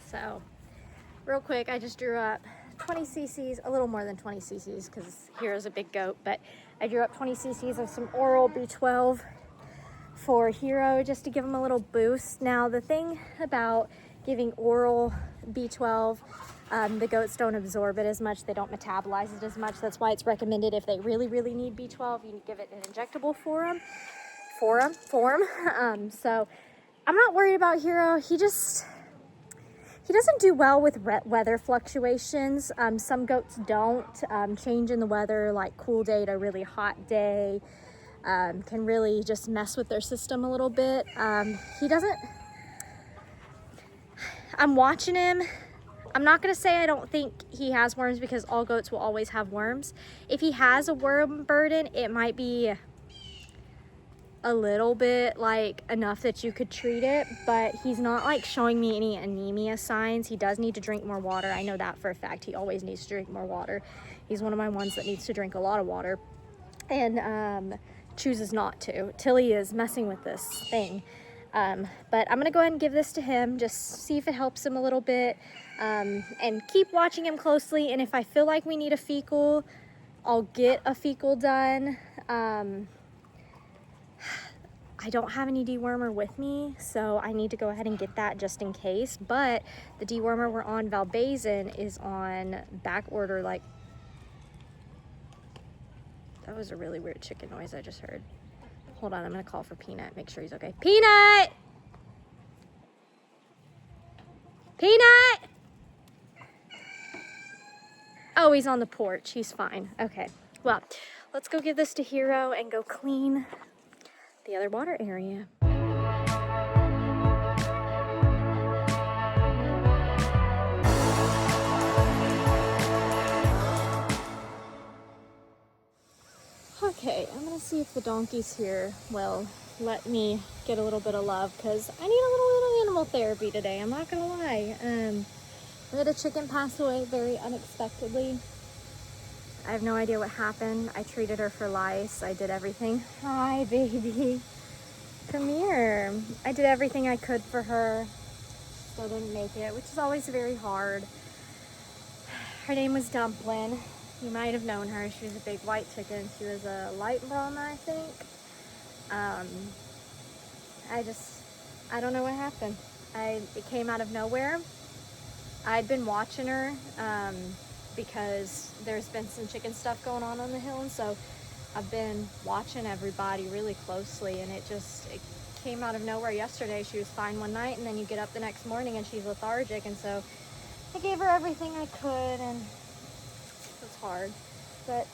So real quick, I just drew up 20 cc's, a little more than 20 cc's because Hero's a big goat, but I drew up 20 cc's of some oral B12 for Hero just to give him a little boost. Now the thing about giving oral B12, the goats don't absorb it as much, they don't metabolize it as much. That's why it's recommended if they really need B12, you give it an injectable form. So I'm not worried about Hero. He doesn't do well with weather fluctuations. Some goats don't. Change in the weather, like cool day to really hot day, can really just mess with their system a little bit. He doesn't, I'm watching him. I'm not gonna say I don't think he has worms because all goats will always have worms. If he has a worm burden, it might be a little bit like enough that you could treat it, but he's not like showing me any anemia signs. He does need to drink more water. I know that for a fact. He always needs to drink more water. He's one of my ones that needs to drink a lot of water and chooses not to. Tilly is messing with this thing. But I'm gonna go ahead and give this to him, just see if it helps him a little bit, and keep watching him closely. And if I feel like we need a fecal, I'll get a fecal done. I don't have any dewormer with me, so I need to go ahead and get that just in case. But the dewormer we're on, Valbazen, is on back order. Like, that was a really weird chicken noise I just heard. Hold on, I'm gonna call for Peanut, make sure he's okay. Peanut! Peanut! Oh, he's on the porch, he's fine. Okay, well, let's go give this to Hero and go clean the other water area. Okay, I'm gonna see if the donkeys here will let me get a little bit of love because I need a little animal therapy today. I'm not gonna lie. We had a chicken pass away very unexpectedly. I have no idea what happened. I treated her for lice. I did everything. Hi, baby. Come here. I did everything I could for her. Still didn't make it, which is always very hard. Her name was Dumplin'. You might have known her. She was a big white chicken. She was a light Brahma, I think. I don't know what happened. It came out of nowhere. I'd been watching her because there's been some chicken stuff going on the hill, and so I've been watching everybody really closely, and it came out of nowhere yesterday. She was fine one night, and then you get up the next morning and she's lethargic, and so I gave her everything I could, and it's hard. But,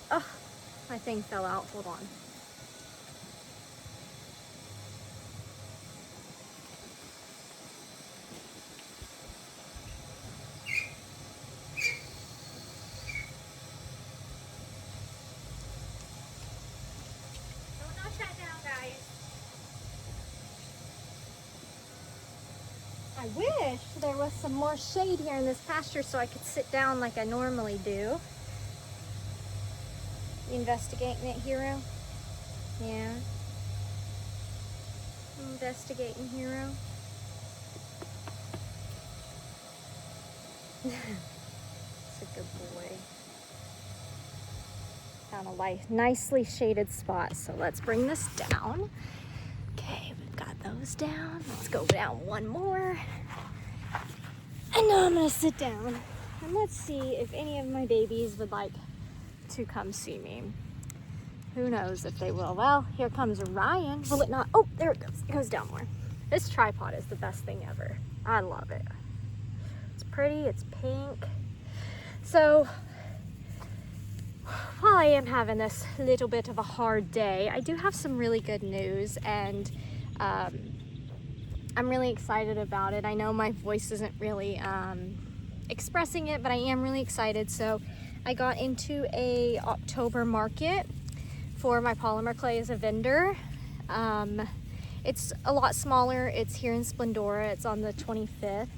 my thing fell out. Hold on. I wish there was some more shade here in this pasture so I could sit down like I normally do. You investigating it, Hero? Yeah. Investigating, Hero. It's a good boy. Found a nicely shaded spot, so let's bring this down. Okay, we've got those down. Let's go down one more. And now I'm gonna sit down and let's see if any of my babies would like to come see me. Who knows if they will. Well, here comes Ryan. Will it not? Oh, there it goes. It goes down more. This tripod is the best thing ever. I love it. It's pretty, it's pink. So, while I am having this little bit of a hard day, I do have some really good news, and I'm really excited about it. I know my voice isn't really expressing it, but I am really excited. So I got into a October market for my polymer clay as a vendor. It's a lot smaller. It's here in Splendora. It's on the 25th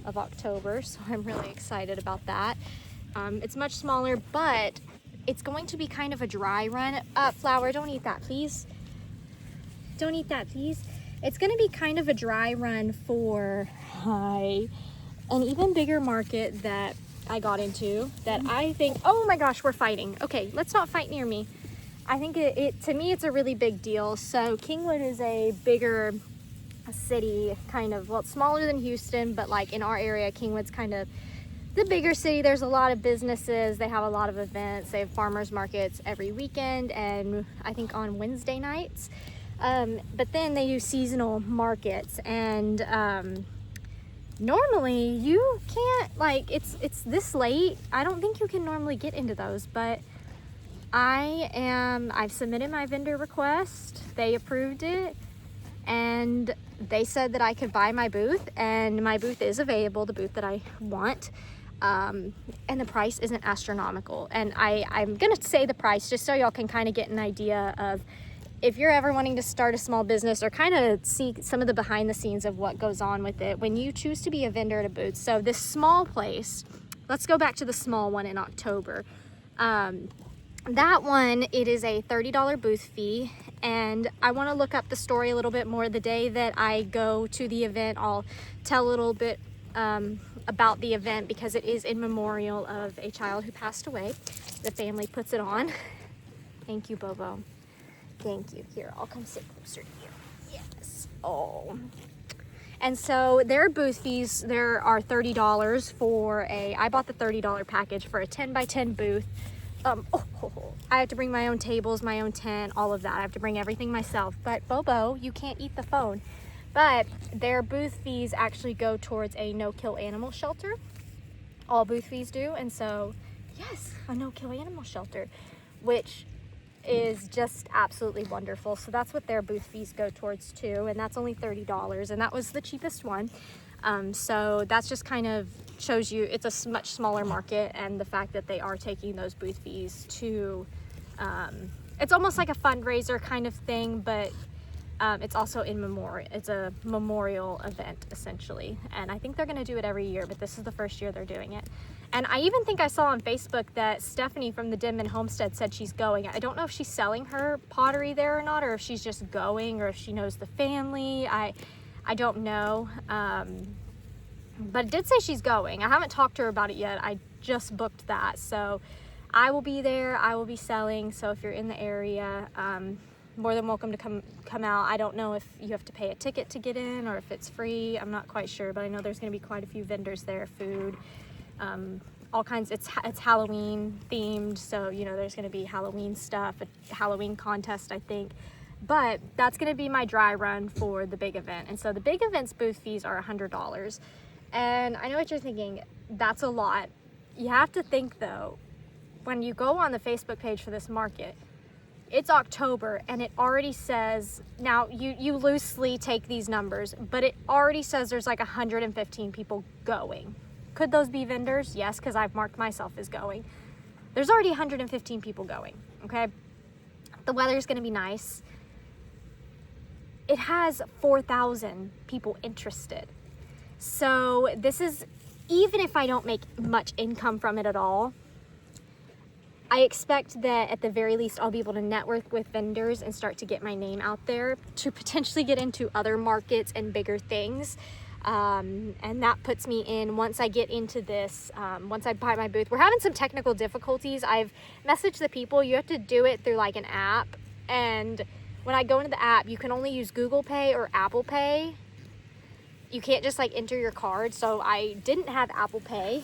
of October, so I'm really excited about that. It's much smaller, but it's going to be kind of a dry run. Flower, don't eat that, please. Don't eat that, please. It's going to be kind of a dry run for an even bigger market that I got into that I think, oh my gosh, we're fighting. Okay, let's not fight near me. I think to me, it's a really big deal. So Kingwood is a bigger city, kind of, well, it's smaller than Houston, but like in our area, Kingwood's kind of the bigger city. There's a lot of businesses. They have a lot of events. They have farmers markets every weekend and I think on Wednesday nights. But then they do seasonal markets and normally you can't, like, it's this late. I don't think you can normally get into those, but I've submitted my vendor request. They approved it and they said that I could buy my booth, and my booth is available, the booth that I want. And the price isn't astronomical. And I'm gonna say the price just so y'all can kind of get an idea of if you're ever wanting to start a small business or kind of see some of the behind the scenes of what goes on with it when you choose to be a vendor at a booth. So this small place, let's go back to the small one in October. That one, it is a $30 booth fee, and I want to look up the story a little bit more. The day that I go to the event, I'll tell a little bit about the event because it is in memorial of a child who passed away. The family puts it on. Thank you, Bobo. Thank you. Here, I'll come sit closer to you. Yes. Oh. And so their booth fees, there are $30 for I bought the $30 package for a 10 by 10 booth. I have to bring my own tables, my own tent, all of that. I have to bring everything myself. But Bobo, you can't eat the phone. But their booth fees actually go towards a no-kill animal shelter. All booth fees do. And so, yes, a no-kill animal shelter, which is just absolutely wonderful. So that's what their booth fees go towards too. And that's only $30. And that was the cheapest one. So that's just kind of shows you it's a much smaller market, and the fact that they are taking those booth fees to, it's almost like a fundraiser kind of thing, but it's also it's a memorial event essentially. And I think they're going to do it every year, but this is the first year they're doing it. And I even think I saw on Facebook that Stephanie from the Denman Homestead said she's going. I don't know if she's selling her pottery there or not, or if she's just going, or if she knows the family. I don't know. But it did say she's going. I haven't talked to her about it yet. I just booked that. So I will be there. I will be selling. So if you're in the area, more than welcome to come out. I don't know if you have to pay a ticket to get in or if it's free. I'm not quite sure, but I know there's going to be quite a few vendors there, food, all kinds. It's Halloween themed. So, you know, there's going to be Halloween stuff, a Halloween contest, I think. But that's going to be my dry run for the big event. And so the big event's booth fees are $100. And I know what you're thinking, that's a lot. You have to think though, when you go on the Facebook page for this market, it's October and it already says, now you loosely take these numbers, but it already says there's like 115 people going. Could those be vendors? Yes, because I've marked myself as going. There's already 115 people going, okay? The weather's gonna be nice. It has 4,000 people interested. So this is, even if I don't make much income from it at all, I expect that at the very least I'll be able to network with vendors and start to get my name out there to potentially get into other markets and bigger things. And that puts me in, once I get into this, once I buy my booth. We're having some technical difficulties. I've messaged the people. You have to do it through like an app. And when I go into the app, you can only use Google Pay or Apple Pay. You can't just like enter your card. So I didn't have Apple Pay.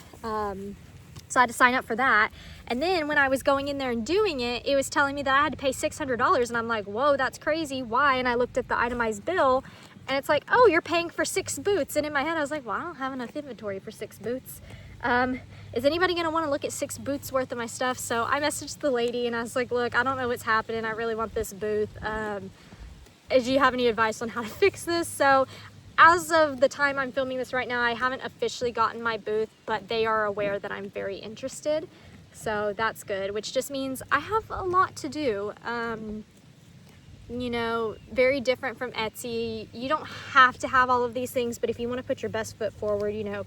So I had to sign up for that. And then when I was going in there and doing it, it was telling me that I had to pay $600. And I'm like, whoa, that's crazy. Why? And I looked at the itemized bill and it's like, oh, you're paying for 6 booths. And in my head, I was like, well, I don't have enough inventory for 6 booths. Is anybody gonna wanna look at 6 booths worth of my stuff? So I messaged the lady and I was like, look, I don't know what's happening. I really want this booth. Do you have any advice on how to fix this? So as of the time I'm filming this right now, I haven't officially gotten my booth, but they are aware that I'm very interested. So that's good, which just means I have a lot to do. You know, very different from Etsy. You don't have to have all of these things, but if you want to put your best foot forward, you know,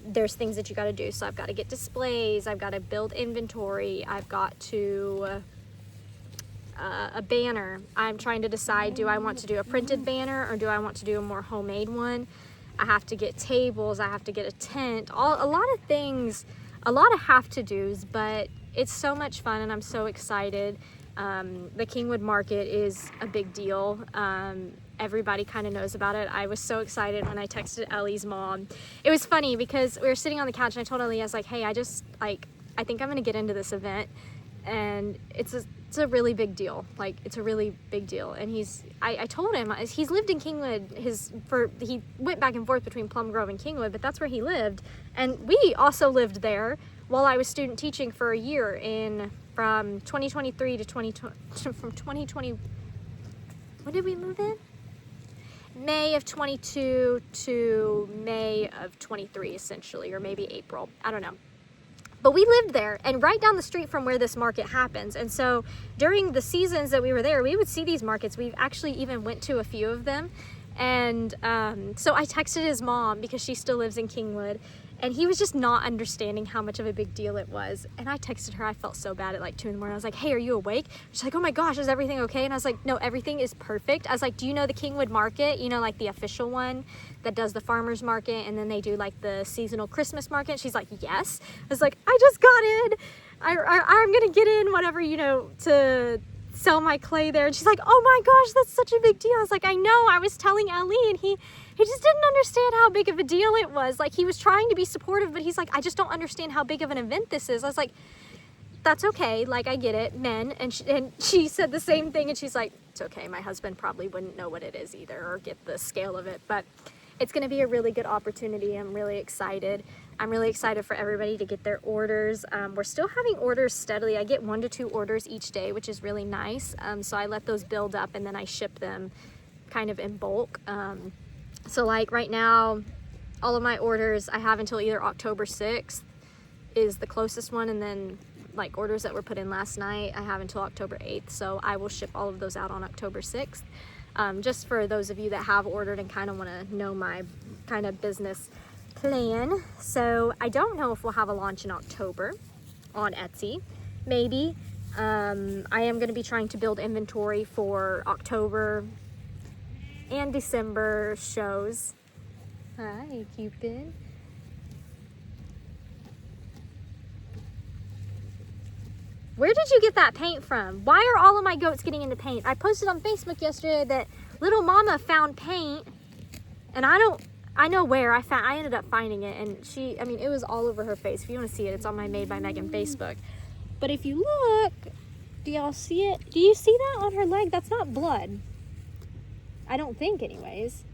there's things that you got to do. So I've got to get displays, I've got to build inventory, I've got to a banner. I'm trying to decide, do I want to do a printed banner or do I want to do a more homemade one? I have to get tables, I have to get a tent, a lot of things, a lot of have to do's, but it's so much fun and I'm so excited. The Kingwood Market is a big deal. Everybody kind of knows about it. I was so excited when I texted Ellie's mom. It was funny because we were sitting on the couch and I told Ellie, I was like, hey, I think I'm gonna get into this event, and it's a really big deal. Like, it's a really big deal. And I told him, he's lived in Kingwood, he went back and forth between Plum Grove and Kingwood, but that's where he lived. And we also lived there while I was student teaching for a year from 2023 to 2020, when did we move in? May of 22 to May of 23, essentially, or maybe April, I don't know. But we lived there and right down the street from where this market happens. And so during the seasons that we were there, we would see these markets. We've actually even went to a few of them. And so I texted his mom because she still lives in Kingwood, and he was just not understanding how much of a big deal it was. And I texted her, I felt so bad at like 2 in the morning. I was like, hey, are you awake? She's like, oh my gosh, is everything okay? And I was like, no, everything is perfect. I was like, do you know the Kingwood Market? You know, like the official one that does the farmer's market, and then they do like the seasonal Christmas market? She's like, yes. I was like, I just got in. I'm gonna get in, whatever, you know, to sell my clay there. And she's like, oh my gosh, that's such a big deal. I was like, I know, I was telling Ellie, and he just didn't understand how big of a deal it was. Like, he was trying to be supportive, but he's like, I just don't understand how big of an event this is. I was like, that's okay, like, I get it, men. And she said the same thing, and she's like, it's okay, my husband probably wouldn't know what it is either or get the scale of it, but it's gonna be a really good opportunity. I'm really excited. I'm really excited for everybody to get their orders. We're still having orders steadily. I get 1 to 2 orders each day, which is really nice. So I let those build up and then I ship them kind of in bulk. So like right now, all of my orders I have until either October 6th is the closest one, and then like orders that were put in last night, I have until October 8th. So I will ship all of those out on October 6th. Just for those of you that have ordered and kind of want to know my kind of business plan. So I don't know if we'll have a launch in October on Etsy. Maybe. I am going to be trying to build inventory for October and December shows. Hi, Cupid. Where did you get that paint from? Why are all of my goats getting into paint? I posted on Facebook yesterday that little mama found paint, and I know where I ended up finding it, and it was all over her face. If you want to see it, it's on my Made by Megan Facebook. But if you look, do y'all see it? Do you see that on her leg? That's not blood. I don't think, anyways.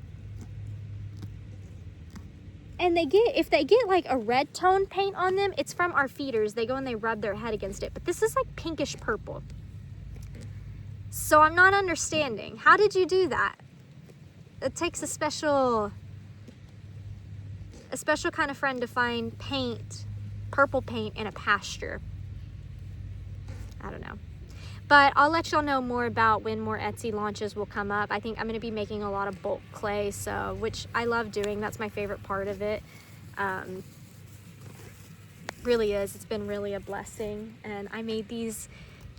And if they get like a red tone paint on them, it's from our feeders. They go and they rub their head against it. But this is like pinkish purple. So I'm not understanding. How did you do that? It takes a special kind of friend to find paint, purple paint in a pasture. I don't know. But I'll let y'all know more about when more Etsy launches will come up. I think I'm going to be making a lot of bulk clay, which I love doing. That's my favorite part of it. Really is. It's been really a blessing. And I made these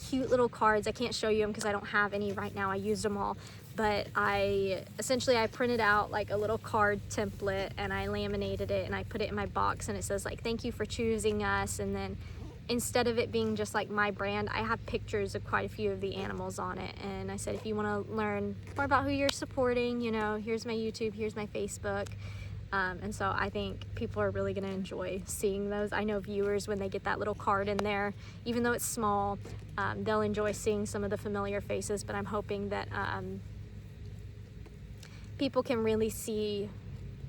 cute little cards. I can't show you them because I don't have any right now. I used them all. But I printed out like a little card template, and I laminated it, and I put it in my box, and it says like, thank you for choosing us. And then instead of it being just like my brand, I have pictures of quite a few of the animals on it. And I said, if you want to learn more about who you're supporting, you know, here's my YouTube, here's my Facebook. And so I think people are really going to enjoy seeing those. I know viewers, when they get that little card in there, even though it's small, they'll enjoy seeing some of the familiar faces. But I'm hoping that people can really see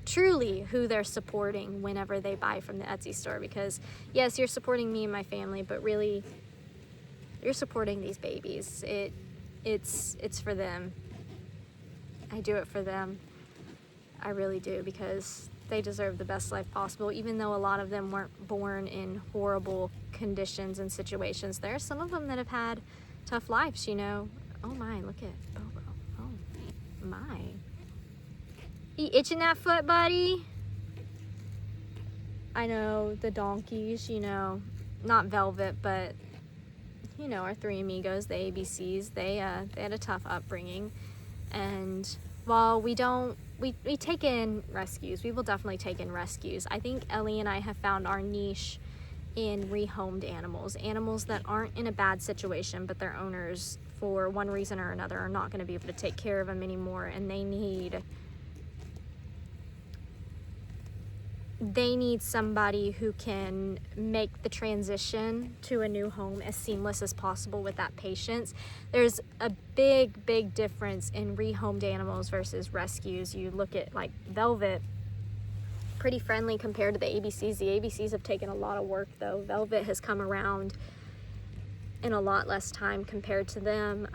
truly who they're supporting whenever they buy from the Etsy store, because yes, you're supporting me and my family, but really you're supporting these babies. It's for them. I do it for them. I really do, because they deserve the best life possible. Even though a lot of them weren't born in horrible conditions and situations, there are some of them that have had tough lives, you know. Oh my, look at Bobo. Oh my. You itching that foot, buddy? I know the donkeys, you know, not Velvet, but you know, our 3 amigos, the ABCs, they had a tough upbringing. And while we don't we take in rescues. We will definitely take in rescues. I think Ellie and I have found our niche in rehomed animals that aren't in a bad situation, but their owners, for one reason or another, are not going to be able to take care of them anymore, and they need somebody who can make the transition to a new home as seamless as possible with that patience. There's a big difference in rehomed animals versus rescues. You look at like Velvet, pretty friendly compared to the ABCs. The ABCs have taken a lot of work though. Velvet has come around in a lot less time compared to them,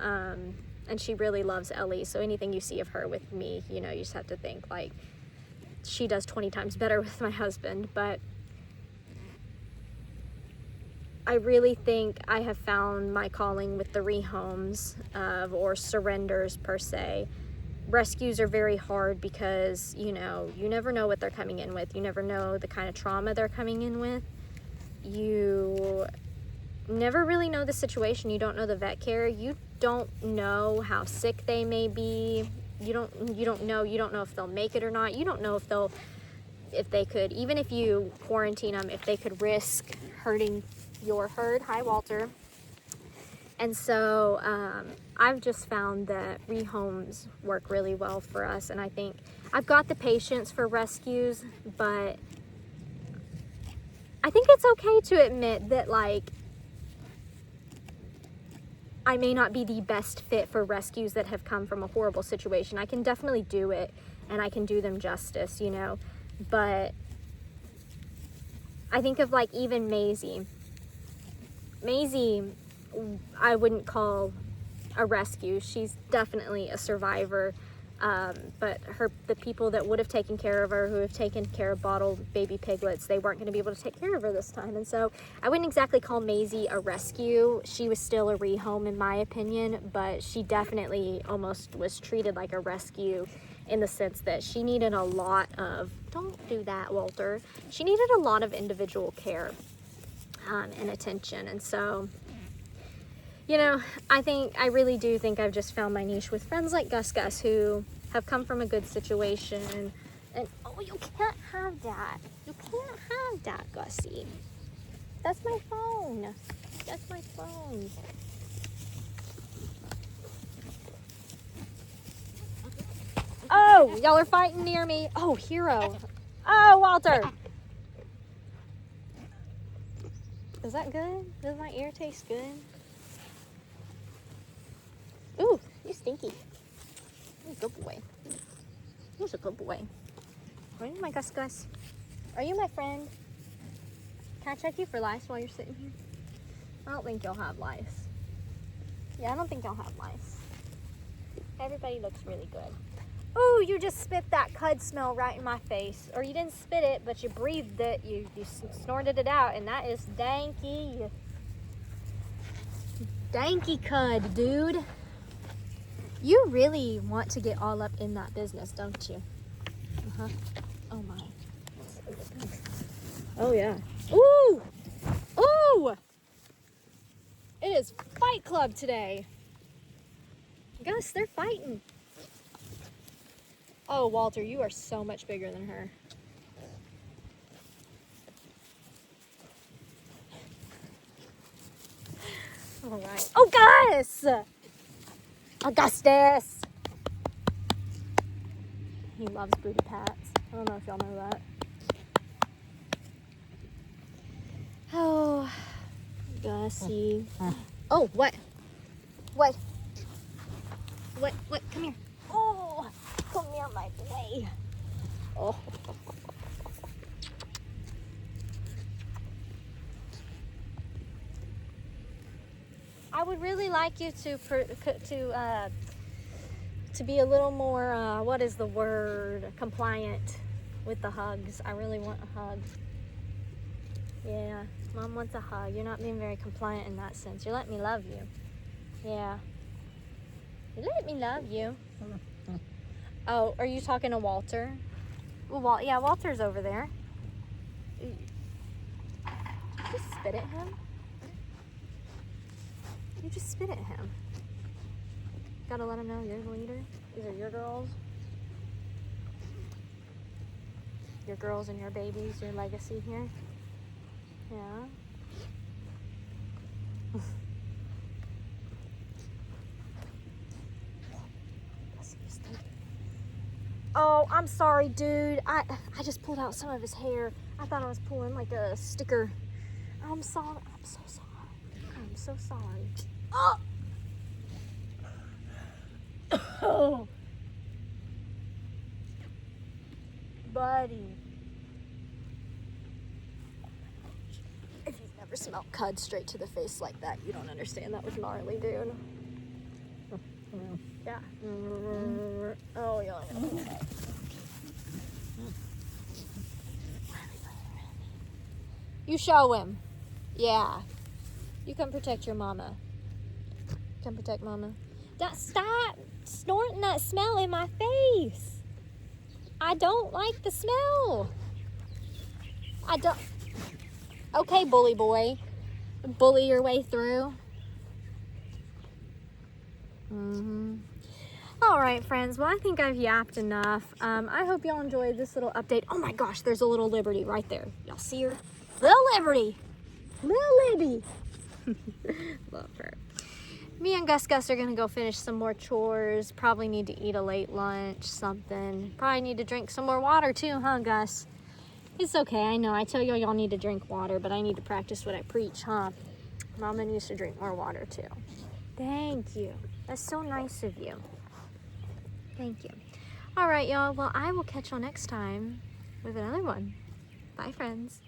and she really loves Ellie, so anything you see of her with me, you know, you just have to think like she does 20 times better with my husband. But I really think I have found my calling with the rehomes or surrenders per se. Rescues are very hard because, you know, you never know what they're coming in with. You never know the kind of trauma they're coming in with. You never really know the situation. You don't know the vet care. You don't know how sick they may be. You don't know if they'll make it or not. You don't know if they could, even if you quarantine them, if they could risk hurting your herd. Hi, Walter. And so I've just found that rehomes work really well for us, and I think I've got the patience for rescues, but I think it's okay to admit that, like, I may not be the best fit for rescues that have come from a horrible situation. I can definitely do it, and I can do them justice, you know, but I think of, like, even Maisie, I wouldn't call a rescue. She's definitely a survivor, but the people that would have taken care of her, who have taken care of bottled baby piglets, they weren't going to be able to take care of her this time. And so I wouldn't exactly call Maisie a rescue. She was still a rehome in my opinion, but she definitely almost was treated like a rescue in the sense that she needed a lot of, don't do that, Walter. She needed a lot of individual care and attention. And so, you know, I really do think I've just found my niche with friends like Gus who have come from a good situation. And oh, you can't have that. You can't have that, Gussie. That's my phone. That's my phone. Oh, y'all are fighting near me. Oh, Hero. Oh, Walter. Is that good? Does my ear taste good? Ooh, you stinky. You're a good boy. You're a good boy. Are you my Gus? Are you my friend? Can I check you for lice while you're sitting here? I don't think you'll have lice. Yeah, I don't think you'll have lice. Everybody looks really good. Ooh, you just spit that cud smell right in my face. Or you didn't spit it, but you breathed it. You snorted it out, and that is danky. Danky cud, dude. You really want to get all up in that business, don't you? Uh-huh. Oh, my. Oh, yeah. Ooh! Ooh! It is Fight Club today. Gus, they're fighting. Oh, Walter, you are so much bigger than her. All right. Oh, Gus! Augustus! He loves booty pats. I don't know if y'all know that. Oh, Gussie. Oh, what? What? What? Come here. Oh, come here, my boy. Oh. I would really like you to be a little more, what is the word, compliant with the hugs. I really want a hug. Yeah, Mom wants a hug. You're not being very compliant in that sense. You're letting me love you. Yeah. You let me love you. Oh, are you talking to Walter? Well, yeah, Walter's over there. Did you just spit at him? You just spit at him. Gotta let him know you're the leader. These are your girls. your girls and your babies, your legacy here. Yeah. Oh, I'm sorry, dude. I just pulled out some of his hair. I thought I was pulling like a sticker. I'm sorry. I'm so sorry. I'm so sorry. Oh! Oh! Buddy. If you've never smelled cud straight to the face like that, you don't understand. That was gnarly, dude. Yeah. Oh, yeah. You show him. Yeah. You come protect your mama. Come protect mama. Stop snorting that smell in my face. I don't like the smell. I don't. Okay, bully boy. Bully your way through. All right, friends. Well, I think I've yapped enough. I hope y'all enjoyed this little update. Oh my gosh, there's a little Liberty right there. Y'all see her? Little Liberty. Little Libby. Love her. Me and Gus are gonna go finish some more chores. Probably need to eat a late lunch, something. Probably need to drink some more water too, huh, Gus? It's okay, I know. I tell y'all need to drink water, but I need to practice what I preach, huh? Mama needs to drink more water too. Thank you. That's so nice of you. Thank you. All right, y'all. Well, I will catch y'all next time with another one. Bye, friends.